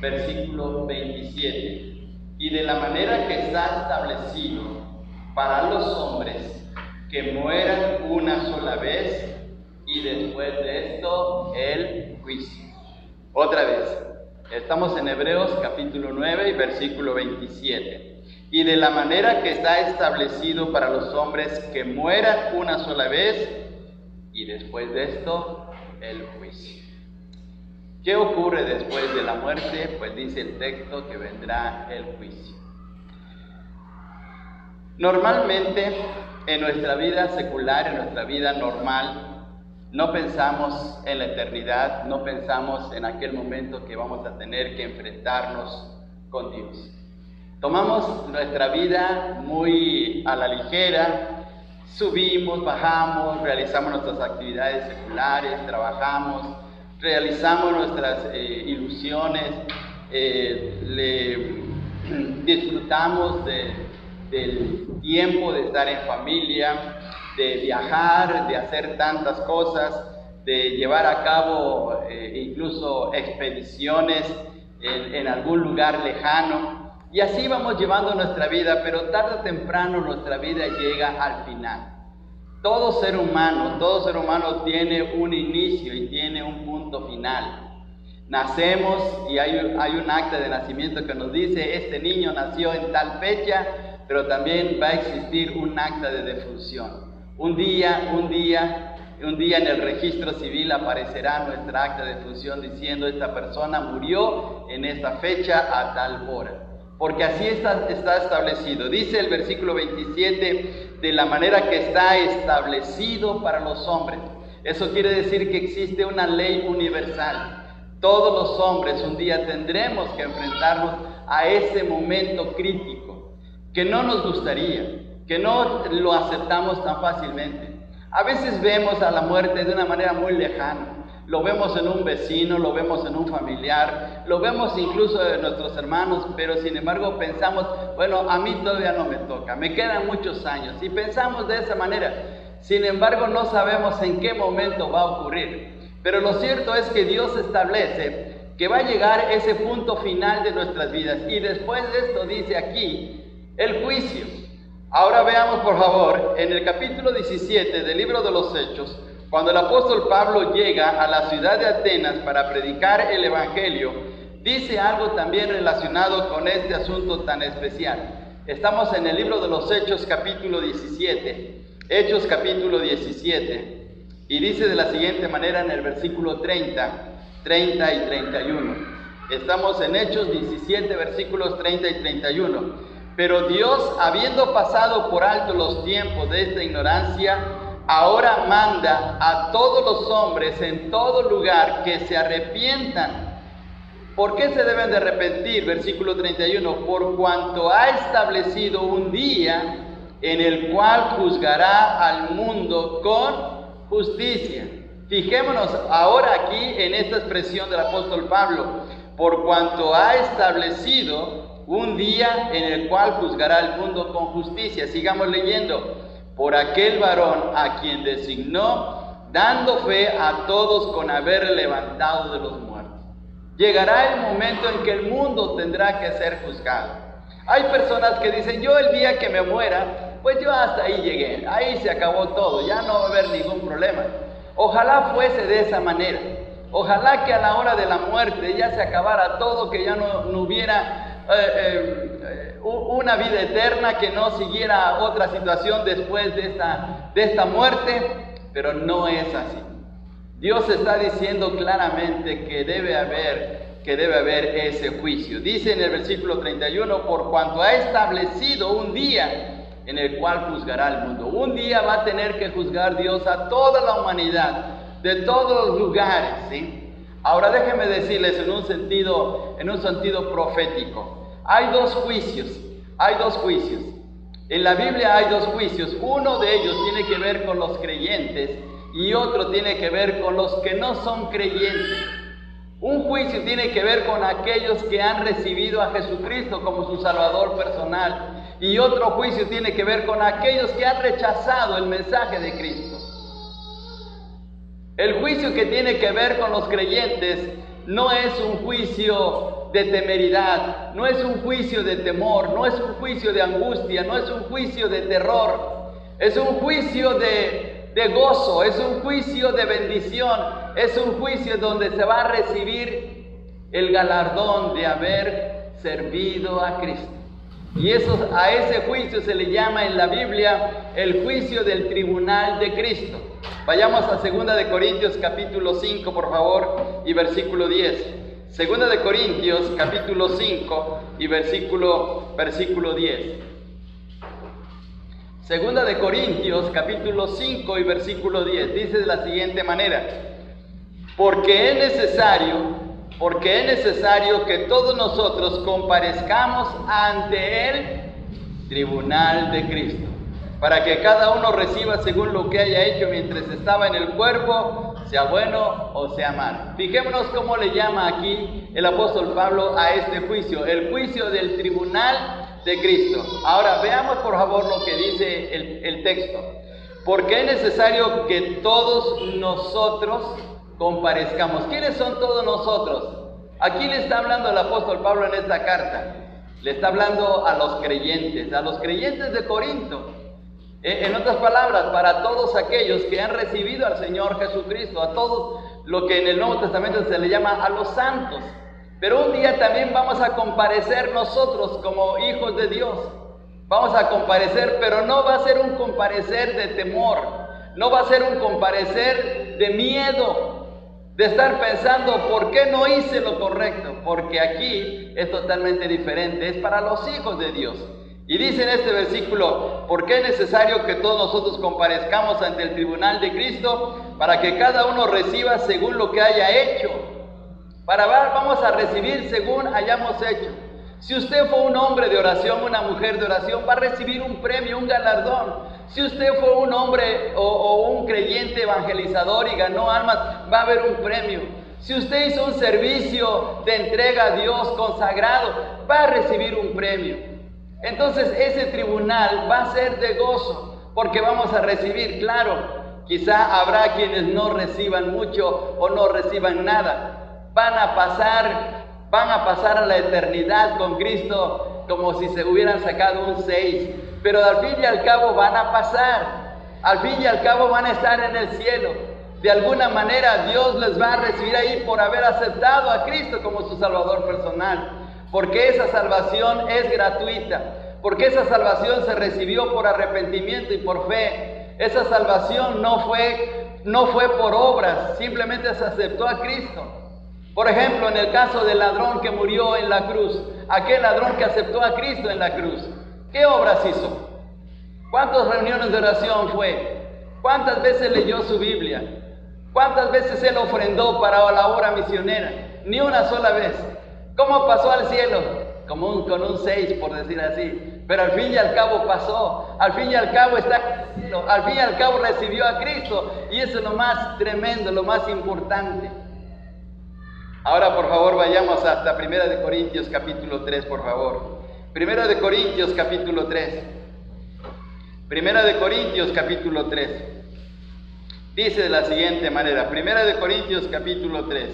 versículo 27. Y de la manera que está establecido para los hombres que mueran una sola vez y después de esto el juicio. Otra vez, estamos en Hebreos capítulo 9 y versículo 27. Y de la manera que está establecido para los hombres que mueran una sola vez y después de esto el juicio. ¿Qué ocurre después de la muerte? Pues dice el texto que vendrá el juicio. Normalmente en nuestra vida secular, en nuestra vida normal, no pensamos en la eternidad, no pensamos en aquel momento que vamos a tener que enfrentarnos con Dios. Tomamos nuestra vida muy a la ligera, subimos, bajamos, realizamos nuestras actividades seculares, trabajamos, realizamos nuestras ilusiones, disfrutamos del tiempo de estar en familia, de viajar, de hacer tantas cosas, de llevar a cabo incluso expediciones en algún lugar lejano. Y así vamos llevando nuestra vida, pero tarde o temprano nuestra vida llega al final. Todo ser humano tiene un inicio y tiene un punto final. Nacemos y hay un acta de nacimiento que nos dice, este niño nació en tal fecha, pero también va a existir un acta de defunción. Un día en el registro civil aparecerá nuestra acta de defunción diciendo, esta persona murió en esta fecha a tal hora. Porque así está establecido. Dice el versículo 27, de la manera que está establecido para los hombres. Eso quiere decir que existe una ley universal. Todos los hombres un día tendremos que enfrentarnos a ese momento crítico, que no nos gustaría, que no lo aceptamos tan fácilmente. A veces vemos a la muerte de una manera muy lejana. Lo vemos en un vecino, lo vemos en un familiar, lo vemos incluso en nuestros hermanos, pero sin embargo pensamos, bueno, a mí todavía no me toca, me quedan muchos años, y pensamos de esa manera. Sin embargo, no sabemos en qué momento va a ocurrir, pero lo cierto es que Dios establece que va a llegar ese punto final de nuestras vidas, y después de esto dice aquí, el juicio. Ahora veamos por favor, en el capítulo 17 del libro de los Hechos, cuando el apóstol Pablo llega a la ciudad de Atenas para predicar el evangelio, dice algo también relacionado con este asunto tan especial. Estamos en el libro de los Hechos capítulo 17, Hechos capítulo 17, y dice de la siguiente manera en el versículo 30 y 31. Estamos en Hechos 17, versículos 30 y 31. Pero Dios, habiendo pasado por alto los tiempos de esta ignorancia, ahora manda a todos los hombres en todo lugar que se arrepientan. ¿Por qué se deben de arrepentir? Versículo 31. Por cuanto ha establecido un día en el cual juzgará al mundo con justicia. Fijémonos ahora aquí en esta expresión del apóstol Pablo. Por cuanto ha establecido un día en el cual juzgará al mundo con justicia. Sigamos leyendo. Por aquel varón a quien designó, dando fe a todos con haber levantado de los muertos. Llegará el momento en que el mundo tendrá que ser juzgado. Hay personas que dicen, yo el día que me muera, pues yo hasta ahí llegué, ahí se acabó todo, ya no va a haber ningún problema. Ojalá fuese de esa manera. Ojalá que a la hora de la muerte ya se acabara todo, que ya no hubiera una vida eterna, que no siguiera otra situación después de esta muerte, pero no es así. Dios está diciendo claramente que debe haber ese juicio. Dice en el versículo 31, por cuanto ha establecido un día en el cual juzgará al mundo. Un día va a tener que juzgar Dios a toda la humanidad, de todos los lugares, ¿sí? Ahora déjenme decirles en un sentido profético. Hay dos juicios. En la Biblia hay dos juicios. Uno de ellos tiene que ver con los creyentes y otro tiene que ver con los que no son creyentes. Un juicio tiene que ver con aquellos que han recibido a Jesucristo como su Salvador personal. Y otro juicio tiene que ver con aquellos que han rechazado el mensaje de Cristo. El juicio que tiene que ver con los creyentes no es un juicio de temeridad, no es un juicio de temor, no es un juicio de angustia, no es un juicio de terror, es un juicio de gozo, es un juicio de bendición, es un juicio donde se va a recibir el galardón de haber servido a Cristo. Y a ese juicio se le llama en la Biblia el juicio del tribunal de Cristo. Vayamos a 2 de Corintios capítulo 5, por favor, y versículo 10. 2 de Corintios capítulo 5 y versículo 10. 2 de Corintios capítulo 5 y versículo 10. Dice de la siguiente manera: porque es necesario que todos nosotros comparezcamos ante el tribunal de Cristo, para que cada uno reciba según lo que haya hecho mientras estaba en el cuerpo, sea bueno o sea malo. Fijémonos cómo le llama aquí el apóstol Pablo a este juicio, el juicio del tribunal de Cristo. Ahora veamos por favor lo que dice el texto. Porque es necesario que todos nosotros comparezcamos. ¿Quiénes son todos nosotros? Aquí le está hablando el apóstol Pablo en esta carta. Le está hablando a los creyentes de Corinto. En otras palabras, para todos aquellos que han recibido al Señor Jesucristo, a todos lo que en el Nuevo Testamento se le llama a los santos. Pero un día también vamos a comparecer nosotros como hijos de Dios. Vamos a comparecer, pero no va a ser un comparecer de temor, no va a ser un comparecer de miedo, de estar pensando ¿por qué no hice lo correcto? Porque aquí es totalmente diferente, es para los hijos de Dios. Y dice en este versículo: porque es necesario que todos nosotros comparezcamos ante el tribunal de Cristo, para que cada uno reciba según lo que haya hecho. Vamos a recibir según hayamos hecho. Si usted fue un hombre de oración, una mujer de oración, va a recibir un premio, un galardón. Si usted fue un hombre o un creyente evangelizador y ganó almas, va a haber un premio. Si usted hizo un servicio de entrega a Dios consagrado, va a recibir un premio. Entonces ese tribunal va a ser de gozo, porque vamos a recibir, claro, quizá habrá quienes no reciban mucho o no reciban nada. Van a pasar a la eternidad con Cristo como si se hubieran sacado un 6, pero al fin y al cabo van a pasar, al fin y al cabo van a estar en el cielo. De alguna manera Dios les va a recibir ahí por haber aceptado a Cristo como su Salvador personal, porque esa salvación es gratuita, porque esa salvación se recibió por arrepentimiento y por fe. Esa salvación no fue por obras, simplemente se aceptó a Cristo. Por ejemplo, en el caso del ladrón que murió en la cruz, aquel ladrón que aceptó a Cristo en la cruz, ¿qué obras hizo? ¿Cuántas reuniones de oración fue? ¿Cuántas veces leyó su Biblia? ¿Cuántas veces él ofrendó para la obra misionera? Ni una sola vez. ¿Cómo pasó al cielo? Con un 6, por decir así. Pero al fin y al cabo pasó. Al fin y al cabo está en el cielo. Al fin y al cabo recibió a Cristo. Y eso es lo más tremendo, lo más importante. Ahora, por favor, vayamos hasta 1 de Corintios capítulo 3, por favor. 1 de Corintios capítulo 3. 1 de Corintios capítulo 3. Dice de la siguiente manera, 1 de Corintios capítulo 3.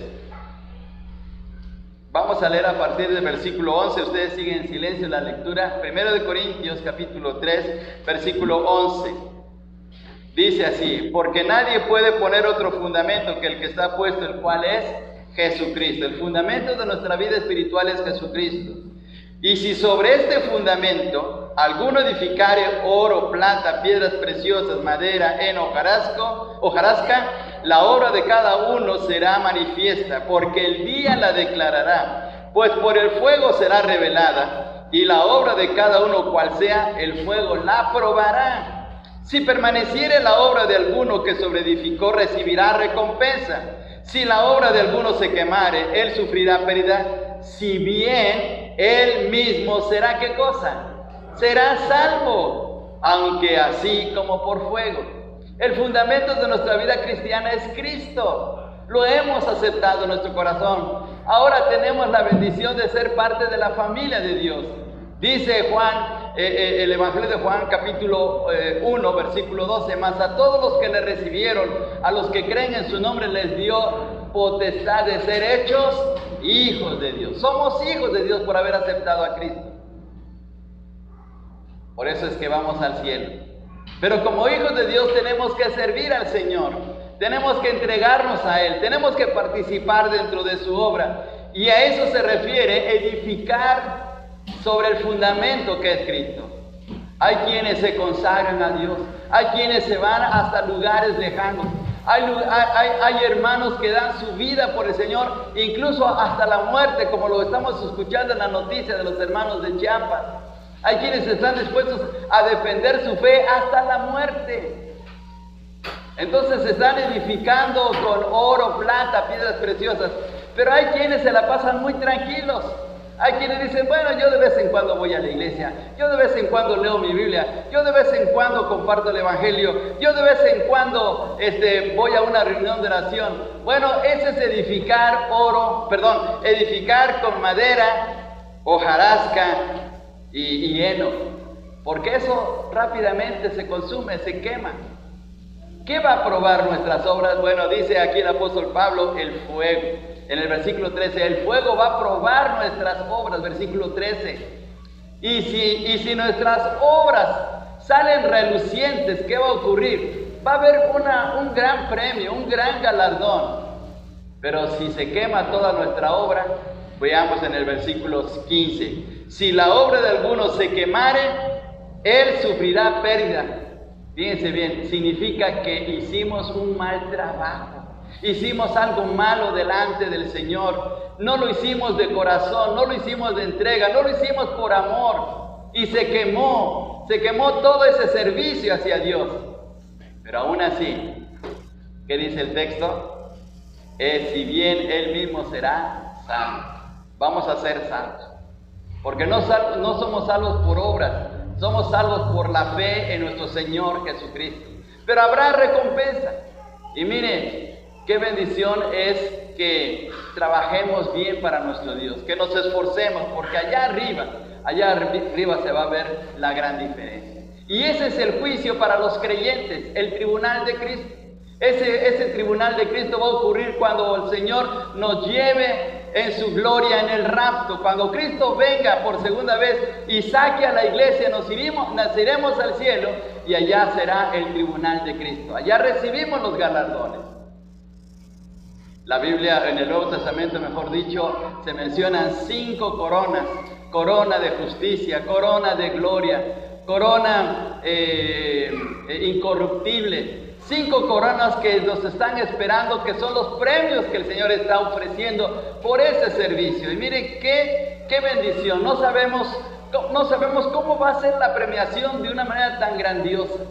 Vamos a leer a partir del versículo 11, ustedes siguen en silencio la lectura. 1 de Corintios capítulo 3, versículo 11. Dice así: porque nadie puede poner otro fundamento que el que está puesto, el cual es Jesucristo. El fundamento de nuestra vida espiritual es Jesucristo. Y si sobre este fundamento alguno edificare oro, plata, piedras preciosas, madera, heno, hojarasca, la obra de cada uno será manifiesta, porque el día la declarará, pues por el fuego será revelada, y la obra de cada uno, cual sea, el fuego la probará. Si permaneciere la obra de alguno que sobreedificó, recibirá recompensa. Si la obra de alguno se quemare, él sufrirá pérdida, si bien él mismo será, ¿qué cosa? Será salvo, aunque así como por fuego. El fundamento de nuestra vida cristiana es Cristo. Lo hemos aceptado en nuestro corazón. Ahora tenemos la bendición de ser parte de la familia de Dios. Dice Juan, el Evangelio de Juan capítulo 1, versículo 12, mas a todos los que le recibieron, a los que creen en su nombre, les dio potestad de ser hechos hijos de Dios. Somos hijos de Dios por haber aceptado a Cristo. Por eso es que vamos al cielo. Pero como hijos de Dios tenemos que servir al Señor. Tenemos que entregarnos a Él. Tenemos que participar dentro de su obra. Y a eso se refiere edificar sobre el fundamento que es Cristo. Hay quienes se consagran a Dios. Hay quienes se van hasta lugares lejanos. Hay hermanos que dan su vida por el Señor, incluso hasta la muerte, como lo estamos escuchando en la noticia de los hermanos de Chiapas. Hay quienes están dispuestos a defender su fe hasta la muerte. Entonces se están edificando con oro, plata, piedras preciosas. Pero hay quienes se la pasan muy tranquilos. Hay quienes dicen, bueno, yo de vez en cuando voy a la iglesia, yo de vez en cuando leo mi Biblia, yo de vez en cuando comparto el Evangelio, yo de vez en cuando voy a una reunión de oración. Bueno, ese es edificar con madera, hojarasca y heno, porque eso rápidamente se consume, se quema. ¿Qué va a probar nuestras obras? Bueno, dice aquí el apóstol Pablo, el fuego. En el versículo 13, el fuego va a probar nuestras obras, versículo 13. Y si nuestras obras salen relucientes, ¿qué va a ocurrir? Va a haber un gran premio, un gran galardón. Pero si se quema toda nuestra obra, veamos en el versículo 15. Si la obra de alguno se quemare, él sufrirá pérdida. Fíjense bien, significa que hicimos un mal trabajo. Hicimos algo malo delante del Señor. No lo hicimos de corazón, no lo hicimos de entrega, no lo hicimos por amor. Y se quemó todo ese servicio hacia Dios. Pero aún así, ¿qué dice el texto? Si bien Él mismo será salvo. Vamos a ser salvos. Porque no somos salvos por obras, somos salvos por la fe en nuestro Señor Jesucristo. Pero habrá recompensa. Y miren, qué bendición es que trabajemos bien para nuestro Dios, que nos esforcemos, porque allá arriba se va a ver la gran diferencia. Y ese es el juicio para los creyentes, el tribunal de Cristo. Ese tribunal de Cristo va a ocurrir cuando el Señor nos lleve en su gloria en el rapto. Cuando Cristo venga por segunda vez y saque a la iglesia, nos iremos al cielo y allá será el tribunal de Cristo. Allá recibimos los galardones. La Biblia, en el Nuevo Testamento, mejor dicho, se mencionan 5 coronas. Corona de justicia, corona de gloria, corona incorruptible. 5 coronas que nos están esperando, que son los premios que el Señor está ofreciendo por ese servicio. Y miren qué bendición. No sabemos cómo va a ser la premiación de una manera tan grandiosa.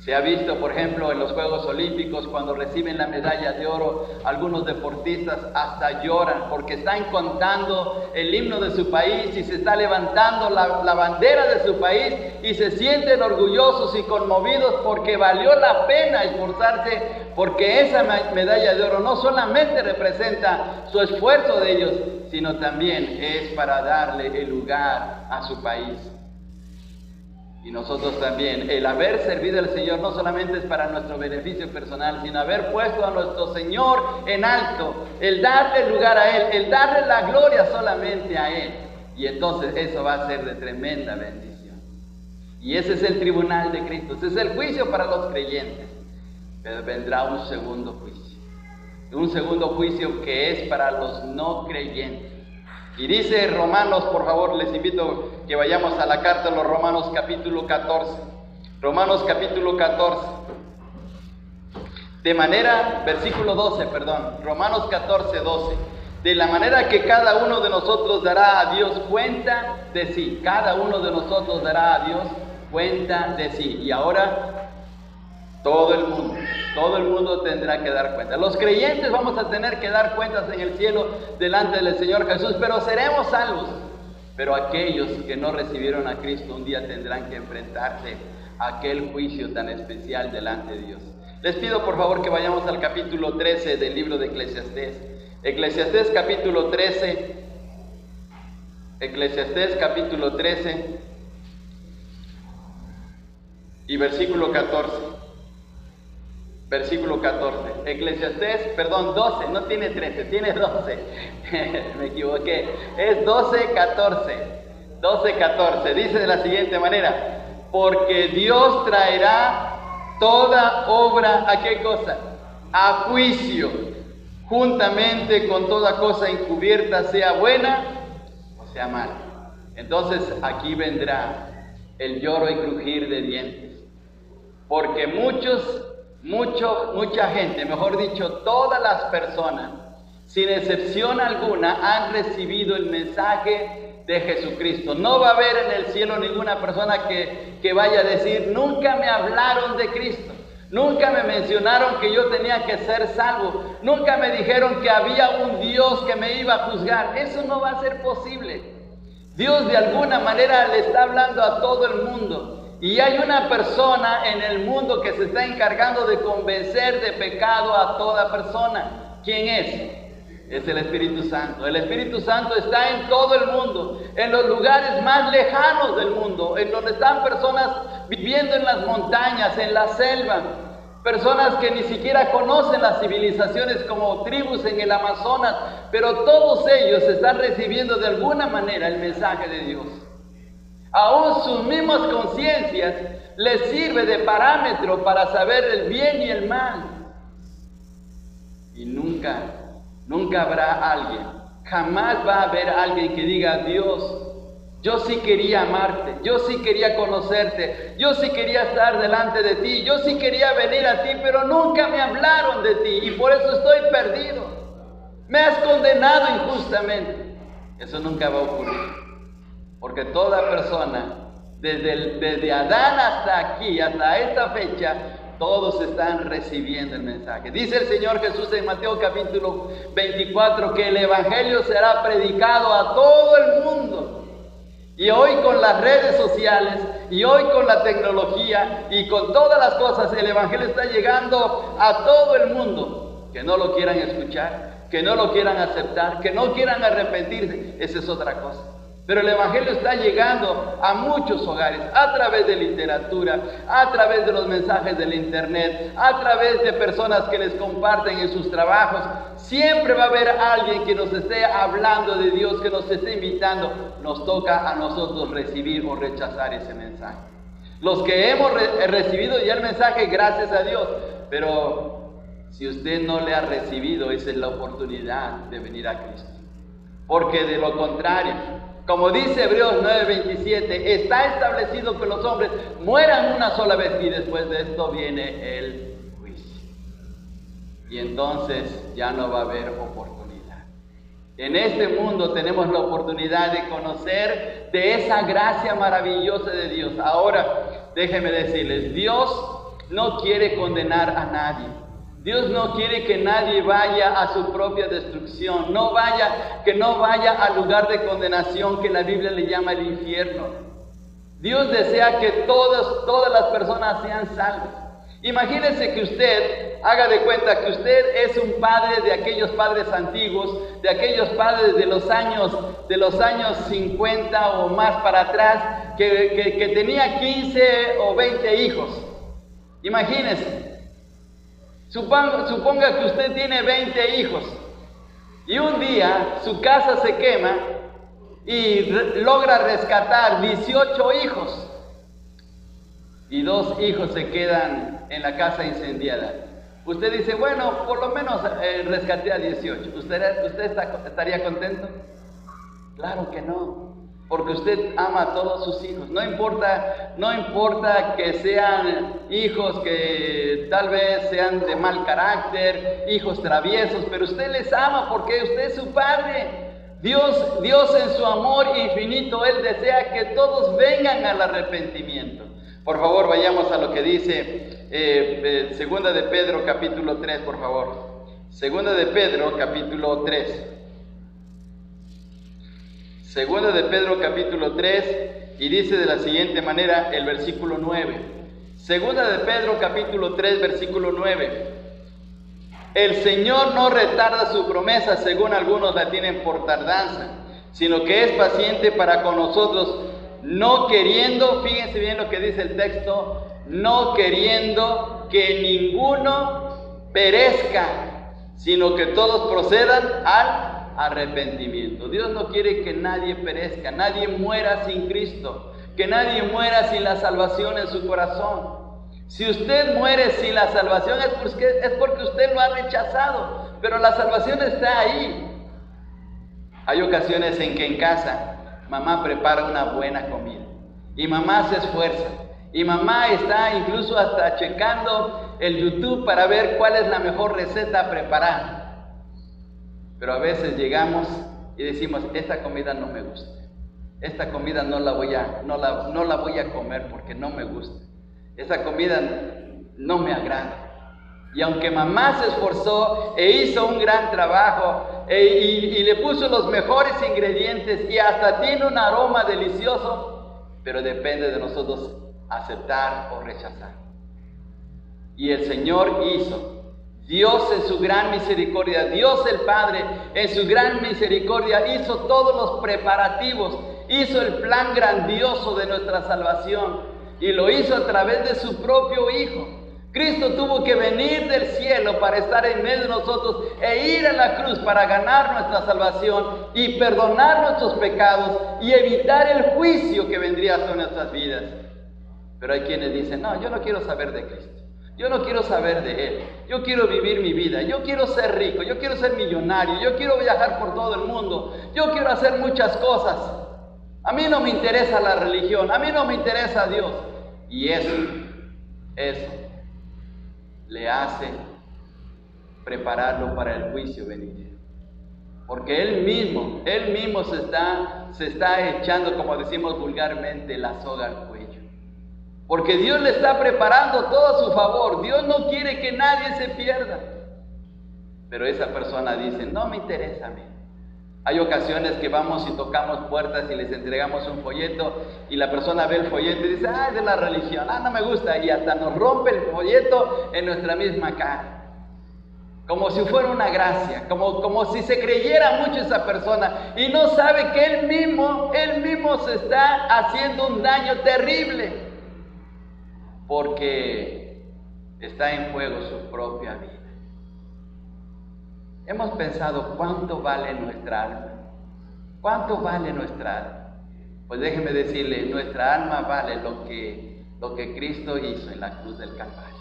Se ha visto, por ejemplo, en los Juegos Olímpicos, cuando reciben la medalla de oro, algunos deportistas hasta lloran porque están cantando el himno de su país y se está levantando la bandera de su país y se sienten orgullosos y conmovidos porque valió la pena esforzarse, porque esa medalla de oro no solamente representa su esfuerzo de ellos, sino también es para darle el lugar a su país. Y nosotros también, el haber servido al Señor no solamente es para nuestro beneficio personal, sino haber puesto a nuestro Señor en alto, el darle lugar a Él, el darle la gloria solamente a Él. Y entonces eso va a ser de tremenda bendición. Y ese es el tribunal de Cristo, ese es el juicio para los creyentes. Pero vendrá un segundo juicio que es para los no creyentes. Y dice Romanos, por favor, les invito que vayamos a la carta de los Romanos capítulo 14. Romanos capítulo 14. Versículo 12, Romanos 14, 12. De la manera que cada uno de nosotros dará a Dios cuenta de sí. Cada uno de nosotros dará a Dios cuenta de sí. Y ahora todo el mundo tendrá que dar cuenta. Los creyentes vamos a tener que dar cuentas en el cielo delante del Señor Jesús, pero seremos salvos. Pero aquellos que no recibieron a Cristo un día tendrán que enfrentarse a aquel juicio tan especial delante de Dios. Les pido por favor que vayamos al capítulo 13 del libro de Eclesiastés. Eclesiastés capítulo 13. Eclesiastés capítulo 13 y versículo 14. Versículo 14. Eclesiastés, 12, no tiene 13, tiene 12. Me equivoqué. Es 12, 14. 12, 14. Dice de la siguiente manera: porque Dios traerá toda obra, ¿a qué cosa? A juicio, juntamente con toda cosa encubierta, sea buena o sea mala. Entonces aquí vendrá el lloro y crujir de dientes, porque mucha gente, mejor dicho, todas las personas, sin excepción alguna, han recibido el mensaje de Jesucristo. No va a haber en el cielo ninguna persona que vaya a decir: nunca me hablaron de Cristo, nunca me mencionaron que yo tenía que ser salvo, nunca me dijeron que había un Dios que me iba a juzgar. Eso no va a ser posible. Dios de alguna manera le está hablando a todo el mundo, y hay una persona en el mundo que se está encargando de convencer de pecado a toda persona. ¿Quién es? Es el Espíritu Santo. El Espíritu Santo está en todo el mundo, en los lugares más lejanos del mundo, en donde están personas viviendo en las montañas, en la selva, personas que ni siquiera conocen las civilizaciones, como tribus en el Amazonas, pero todos ellos están recibiendo de alguna manera el mensaje de Dios. Aún sus mismas conciencias les sirve de parámetro para saber el bien y el mal. Y nunca habrá alguien, jamás va a haber alguien que diga: Dios, yo sí quería amarte, yo sí quería conocerte, yo sí quería estar delante de ti, yo sí quería venir a ti, pero nunca me hablaron de ti y por eso estoy perdido. Me has condenado injustamente. Eso nunca va a ocurrir, porque toda persona, desde Adán hasta aquí, hasta esta fecha, todos están recibiendo el mensaje. Dice el Señor Jesús en Mateo capítulo 24 que el Evangelio será predicado a todo el mundo. Y hoy con las redes sociales, y hoy con la tecnología, y con todas las cosas, el Evangelio está llegando a todo el mundo. Que no lo quieran escuchar, que no lo quieran aceptar, que no quieran arrepentirse, esa es otra cosa. Pero el Evangelio está llegando a muchos hogares, a través de literatura, a través de los mensajes del internet, a través de personas que les comparten en sus trabajos. Siempre va a haber alguien que nos esté hablando de Dios, que nos esté invitando. Nos toca a nosotros recibir o rechazar ese mensaje. Los que hemos recibido ya el mensaje, gracias a Dios. Pero si usted no le ha recibido, esa es la oportunidad de venir a Cristo. Porque de lo contrario, como dice Hebreos 9:27, está establecido que los hombres mueran una sola vez y después de esto viene el juicio. Y entonces ya no va a haber oportunidad. En este mundo tenemos la oportunidad de conocer de esa gracia maravillosa de Dios. Ahora, déjenme decirles, Dios no quiere condenar a nadie. Dios no quiere que nadie vaya a su propia destrucción, que no vaya al lugar de condenación que la Biblia le llama el infierno. Dios desea que todas las personas sean salvas. Imagínese que usted, haga de cuenta que usted es un padre de aquellos padres antiguos, de aquellos padres de los años 50 o más para atrás, que tenía 15 o 20 hijos. Imagínese. Suponga que usted tiene 20 hijos y un día su casa se quema y logra rescatar 18 hijos y 2 hijos se quedan en la casa incendiada. Usted dice: bueno, por lo menos rescaté a 18. ¿Usted estaría contento? Claro que no. Porque usted ama a todos sus hijos. No importa que sean hijos que tal vez sean de mal carácter, hijos traviesos, pero usted les ama porque usted es su padre. Dios en su amor infinito, Él desea que todos vengan al arrepentimiento. Por favor, vayamos a lo que dice Segunda de Pedro capítulo 3, por favor. Segunda de Pedro capítulo 3. Segunda de Pedro capítulo 3, y dice de la siguiente manera el versículo 9. Segunda de Pedro capítulo 3, versículo 9. El Señor no retarda su promesa, según algunos la tienen por tardanza, sino que es paciente para con nosotros, no queriendo, fíjense bien lo que dice el texto, no queriendo que ninguno perezca, sino que todos procedan al arrepentimiento. Dios no quiere que nadie perezca, nadie muera sin Cristo, que nadie muera sin la salvación en su corazón. Si usted muere sin la salvación es porque usted lo ha rechazado, pero la salvación está ahí. Hay ocasiones en que en casa mamá prepara una buena comida y mamá se esfuerza y mamá está incluso hasta checando el YouTube para ver cuál es la mejor receta a preparar. Pero a veces llegamos y decimos, esta comida no me gusta, esta comida no la voy a comer porque no me gusta, esa comida no me agrada. Y aunque mamá se esforzó e hizo un gran trabajo y le puso los mejores ingredientes y hasta tiene un aroma delicioso, pero depende de nosotros aceptar o rechazar. Y el Señor hizo, Dios en su gran misericordia, Dios el Padre en su gran misericordia hizo todos los preparativos, hizo el plan grandioso de nuestra salvación y lo hizo a través de su propio Hijo. Cristo tuvo que venir del cielo para estar en medio de nosotros e ir a la cruz para ganar nuestra salvación y perdonar nuestros pecados y evitar el juicio que vendría sobre nuestras vidas. Pero hay quienes dicen, no, yo no quiero saber de Cristo, yo no quiero saber de Él, yo quiero vivir mi vida, yo quiero ser rico, yo quiero ser millonario, yo quiero viajar por todo el mundo, yo quiero hacer muchas cosas. A mí no me interesa la religión, a mí no me interesa Dios. Y eso le hace prepararlo para el juicio venidero. Porque él mismo se está echando, como decimos vulgarmente, la soga al cuello. Porque Dios le está preparando todo a su favor. Dios no quiere que nadie se pierda. Pero esa persona dice, no me interesa a mí. Hay ocasiones que vamos y tocamos puertas y les entregamos un folleto y la persona ve el folleto y dice, es de la religión, no me gusta, y hasta nos rompe el folleto en nuestra misma cara. Como si fuera una gracia, como si se creyera mucho esa persona y no sabe que él mismo se está haciendo un daño terrible porque está en juego su propia vida. Hemos pensado, ¿cuánto vale nuestra alma? ¿Cuánto vale nuestra alma? Pues déjeme decirle, nuestra alma vale lo que Cristo hizo en la cruz del Calvario.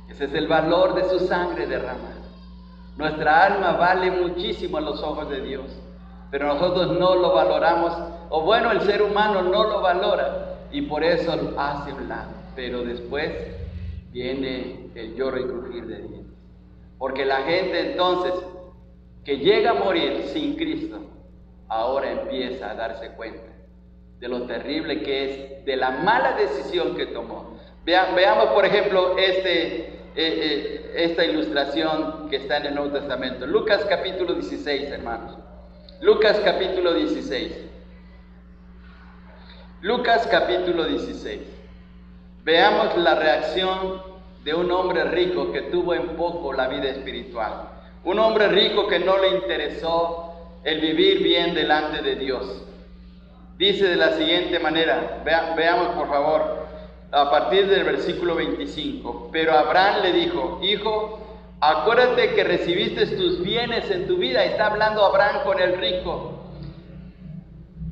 Ese es el valor de su sangre derramada. Nuestra alma vale muchísimo a los ojos de Dios, pero nosotros no lo valoramos, o bueno, el ser humano no lo valora, y por eso lo hace a un lado. Pero después viene el lloro y crujir de dientes. Porque la gente entonces que llega a morir sin Cristo, ahora empieza a darse cuenta de lo terrible que es, de la mala decisión que tomó. Veamos por ejemplo esta ilustración que está en el Nuevo Testamento. Lucas capítulo 16, hermanos. Lucas capítulo 16. Lucas capítulo 16. Veamos la reacción de un hombre rico que tuvo en poco la vida espiritual. Un hombre rico que no le interesó el vivir bien delante de Dios. Dice de la siguiente manera, veamos por favor, a partir del versículo 25. Pero Abraham le dijo, hijo, acuérdate que recibiste tus bienes en tu vida. Está hablando Abraham con el rico.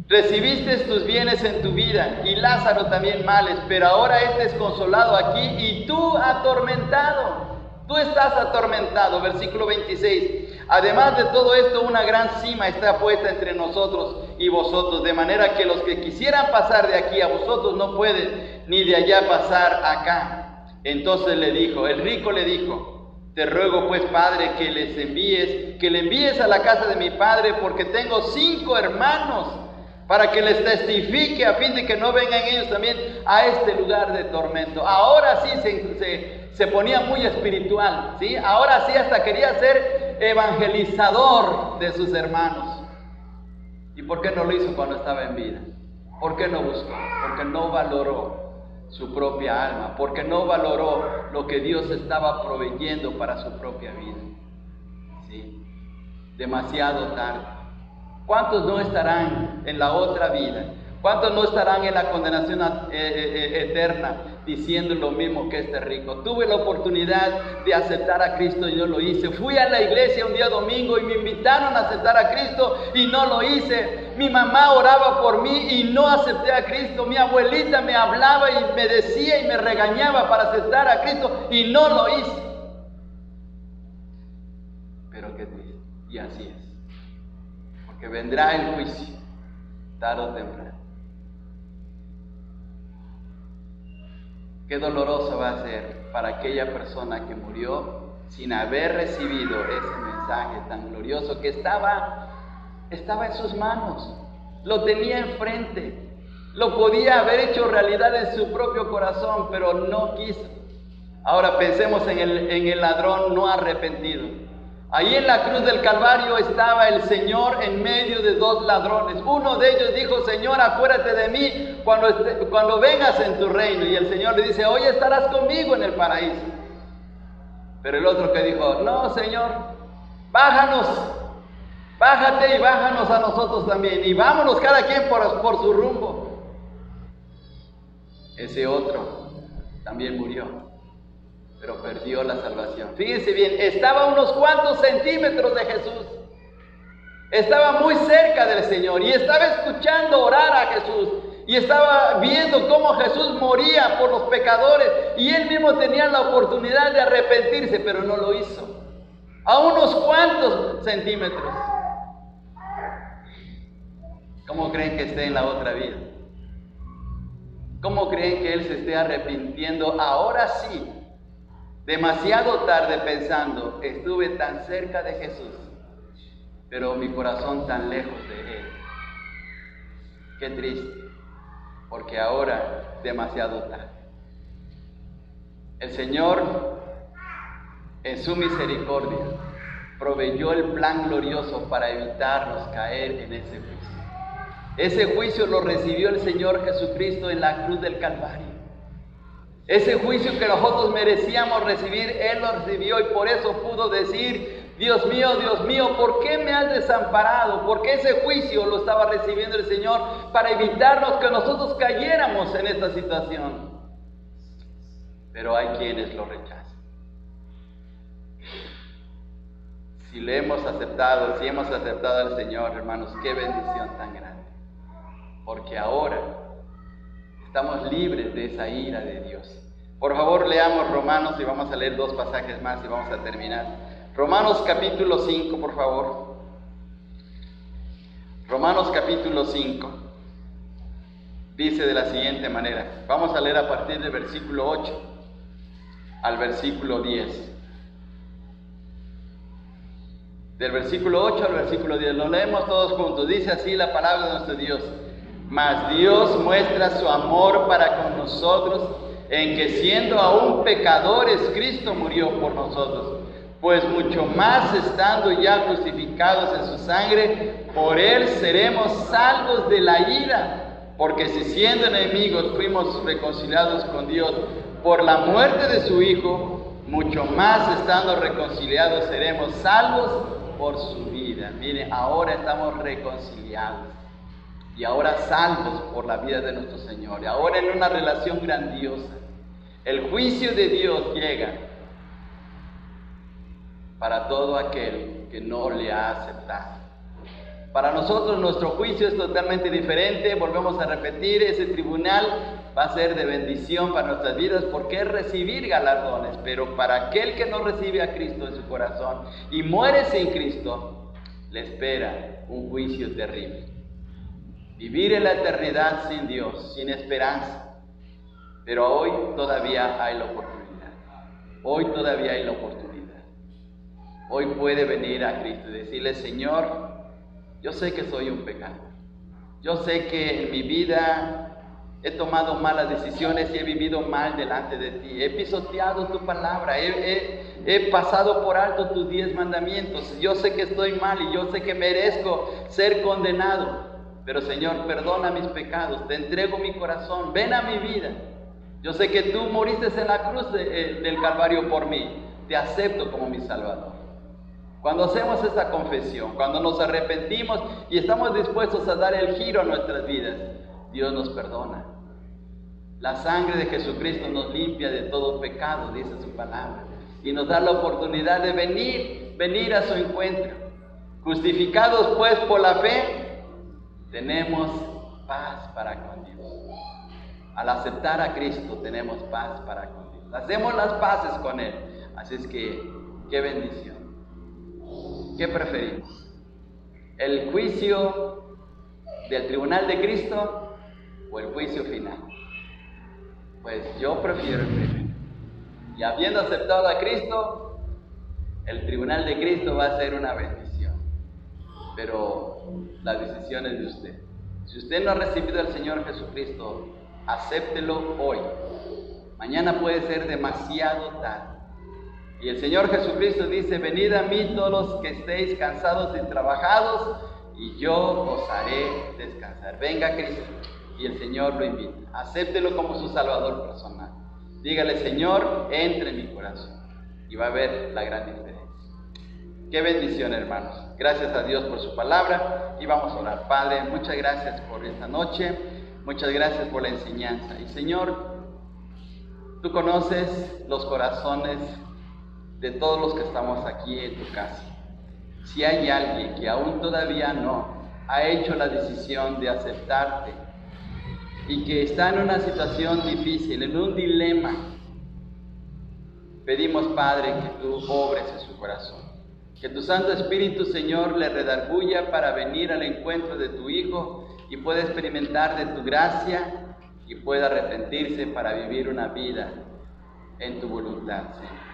Recibiste tus bienes en tu vida y Lázaro también males, pero ahora este es consolado aquí y tú atormentado. Tú estás atormentado. Versículo 26. Además de todo esto, una gran cima está puesta entre nosotros y vosotros, de manera que los que quisieran pasar de aquí a vosotros no pueden, ni de allá pasar acá. Entonces el rico le dijo, te ruego pues, Padre, que le envíes a la casa de mi padre, porque tengo 5 hermanos, para que les testifique a fin de que no vengan ellos también a este lugar de tormento. Ahora sí se ponía muy espiritual, ¿sí? Ahora sí hasta quería ser evangelizador de sus hermanos. ¿Y por qué no lo hizo cuando estaba en vida? ¿Por qué no buscó? Porque no valoró su propia alma, porque no valoró lo que Dios estaba proveyendo para su propia vida. ¿Sí? Demasiado tarde. ¿Cuántos no estarán en la otra vida ¿Cuántos no estarán en la condenación eterna diciendo lo mismo que este rico? Tuve la oportunidad de aceptar a Cristo y no lo hice. Fui a la iglesia un día domingo y me invitaron a aceptar a Cristo y no lo hice. Mi mamá oraba por mí y no acepté a Cristo. Mi abuelita me hablaba y me decía y me regañaba para aceptar a Cristo y no lo hice. Pero qué triste. Y así es. Porque vendrá el juicio, tarde o temprano. Qué doloroso va a ser para aquella persona que murió sin haber recibido ese mensaje tan glorioso que estaba en sus manos, lo tenía enfrente, lo podía haber hecho realidad en su propio corazón, pero no quiso. Ahora pensemos en el ladrón no arrepentido. Ahí en la cruz del Calvario estaba el Señor en medio de dos ladrones. Uno de ellos dijo: Señor, acuérdate de mí cuando vengas en tu reino. Y el Señor le dice: hoy estarás conmigo en el paraíso. Pero el otro que dijo: no, Señor, bájate y bájanos a nosotros también. Y vámonos cada quien por su rumbo. Ese otro también murió, pero perdió la salvación. Fíjense bien, estaba a unos cuantos centímetros de Jesús. Estaba muy cerca del Señor y estaba escuchando orar a Jesús. Y estaba viendo cómo Jesús moría por los pecadores. Y él mismo tenía la oportunidad de arrepentirse, pero no lo hizo. A unos cuantos centímetros. ¿Cómo creen que esté en la otra vida? ¿Cómo creen que él se esté arrepintiendo ahora sí? Demasiado tarde pensando: estuve tan cerca de Jesús, pero mi corazón tan lejos de Él. Qué triste, porque ahora demasiado tarde. El Señor, en su misericordia, proveyó el plan glorioso para evitarnos caer en ese juicio. Ese juicio lo recibió el Señor Jesucristo en la cruz del Calvario. Ese juicio que nosotros merecíamos recibir, Él lo recibió y por eso pudo decir: Dios mío, ¿por qué me has desamparado? Porque ese juicio lo estaba recibiendo el Señor para evitarnos que nosotros cayéramos en esta situación. Pero hay quienes lo rechazan. Si hemos aceptado al Señor, hermanos, qué bendición tan grande. Porque ahora estamos libres de esa ira de Dios. Por favor, leamos Romanos y vamos a leer 2 pasajes más y vamos a terminar. Romanos capítulo 5, por favor. Romanos capítulo 5 dice de la siguiente manera. Vamos a leer a partir del versículo 8 al versículo 10. Del versículo 8 al versículo 10. Lo leemos todos juntos. Dice así la palabra de nuestro Dios. Mas Dios muestra su amor para con nosotros en que siendo aún pecadores, Cristo murió por nosotros. Pues mucho más estando ya justificados en su sangre, por Él seremos salvos de la ira. Porque si siendo enemigos fuimos reconciliados con Dios por la muerte de su Hijo, mucho más estando reconciliados seremos salvos por su vida. Miren, ahora estamos reconciliados. Y ahora salvos por la vida de nuestro Señor. Y ahora en una relación grandiosa. El juicio de Dios llega para todo aquel que no le ha aceptado. Para nosotros nuestro juicio es totalmente diferente. Volvemos a repetir, ese tribunal va a ser de bendición para nuestras vidas porque es recibir galardones. Pero para aquel que no recibe a Cristo en su corazón y muere sin Cristo, le espera un juicio terrible. Vivir en la eternidad sin Dios, sin esperanza. Pero hoy todavía hay la oportunidad. Hoy todavía hay la oportunidad. Hoy puede venir a Cristo y decirle: Señor, yo sé que soy un pecador. Yo sé que en mi vida he tomado malas decisiones y he vivido mal delante de ti. He pisoteado tu palabra. He pasado por alto tus 10 mandamientos. Yo sé que estoy mal y yo sé que merezco ser condenado. Pero Señor, perdona mis pecados, te entrego mi corazón, ven a mi vida. Yo sé que tú moriste en la cruz del Calvario por mí, te acepto como mi Salvador. Cuando hacemos esta confesión, cuando nos arrepentimos y estamos dispuestos a dar el giro a nuestras vidas, Dios nos perdona. La sangre de Jesucristo nos limpia de todo pecado, dice su palabra, y nos da la oportunidad de venir a su encuentro. Justificados pues por la fe, tenemos paz para con Dios. Al aceptar a Cristo tenemos paz para con Dios. Hacemos las paces con Él. Así es que, qué bendición. ¿Qué preferimos? ¿El juicio del tribunal de Cristo o el juicio final? Pues yo prefiero el primero. Y habiendo aceptado a Cristo, el tribunal de Cristo va a ser una bendición. Pero la decisión es de usted. Si usted no ha recibido al Señor Jesucristo, acéptelo hoy. Mañana puede ser demasiado tarde. Y el Señor Jesucristo dice: venid a mí todos los que estéis cansados y trabajados, y yo os haré descansar. Venga Cristo. Y el Señor lo invita. Acéptelo como su Salvador personal. Dígale: Señor, entre en mi corazón. Y va a ver la gran diferencia. Qué bendición, hermanos. Gracias a Dios por su palabra. Y vamos a orar. Padre, muchas gracias por esta noche. Muchas gracias por la enseñanza. Y Señor, tú conoces los corazones de todos los que estamos aquí en tu casa. Si hay alguien que aún todavía no ha hecho la decisión de aceptarte y que está en una situación difícil, en un dilema, pedimos, Padre, que tú obres en su corazón. Que tu Santo Espíritu, Señor, le redarguya para venir al encuentro de tu Hijo y pueda experimentar de tu gracia y pueda arrepentirse para vivir una vida en tu voluntad, Señor.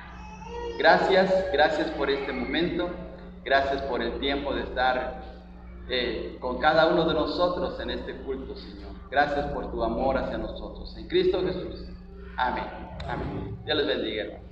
Gracias por este momento, gracias por el tiempo de estar con cada uno de nosotros en este culto, Señor. Gracias por tu amor hacia nosotros. En Cristo Jesús. Amén. Amén. Dios les bendiga, hermano.